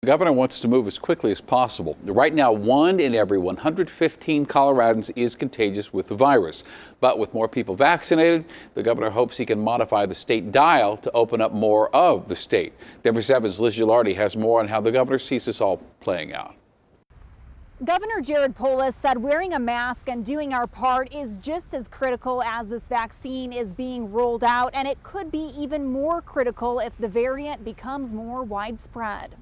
The governor wants to move as quickly as possible. Right now, 1 in every 115 Coloradans is contagious with the virus. But with more people vaccinated, the governor hopes he can modify the state dial to open up more of the state. Denver 7's Liz Gilardi has more on how the governor sees this all playing out. Governor Polis said wearing a mask and doing our part is just as critical as this vaccine is being rolled out, and it could be even more critical if the variant becomes more widespread.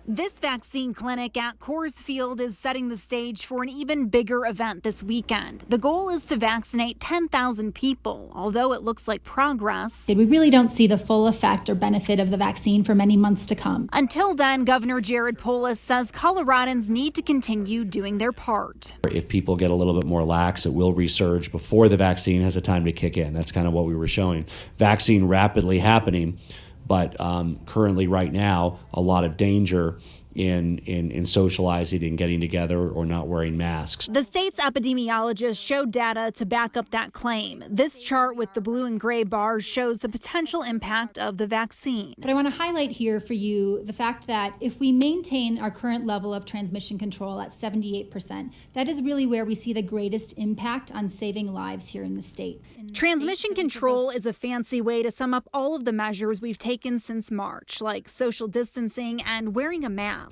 This vaccine clinic at Coors Field is setting the stage for an even bigger event this weekend. The goal is to vaccinate 10,000 people, although it looks like progress. We really don't see the full effect or benefit of the vaccine for many months to come. Until then, Governor Polis says Coloradans need to continue doing their part. If people get a little bit more lax, it will resurge before the vaccine has a time to kick in. That's kind of what we were showing. Vaccine rapidly happening. But currently, right now, a lot of danger in socializing and getting together or not wearing masks. The state's epidemiologists showed data to back up that claim. This chart with the blue and gray bars shows the potential impact of the vaccine. But I want to highlight here for you the fact that if we maintain our current level of transmission control at 78%, that is really where we see the greatest impact on saving lives here in the state. Transmission control is a fancy way to sum up all of the measures we've taken since March, like social distancing and wearing a mask.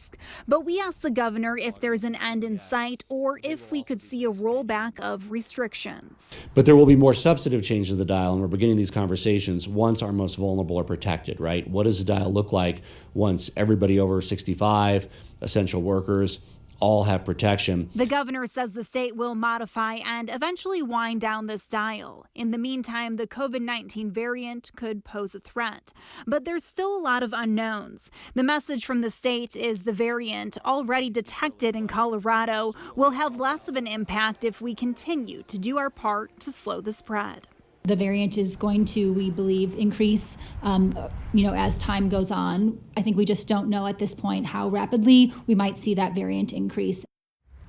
But we asked the governor if there's an end in sight or if we could see a rollback of restrictions. But there will be more substantive change to the dial, and we're beginning these conversations once our most vulnerable are protected, right? What does the dial look like once everybody over 65, essential workers, all have protection? The governor says the state will modify and eventually wind down this dial. In the meantime, the COVID-19 variant could pose a threat. But there's still a lot of unknowns. The message from the state is the variant, already detected in Colorado, will have less of an impact if we continue to do our part to slow the spread. The variant is going to, we believe, increase, as time goes on. I think we just don't know at this point how rapidly we might see that variant increase.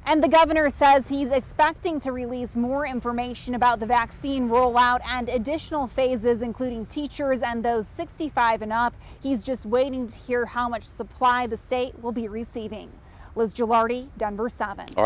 And the governor says he's expecting to release more information about the vaccine rollout and additional phases, including teachers and those 65 and up. He's just waiting to hear how much supply the state will be receiving. Liz Gilardi, Denver 7.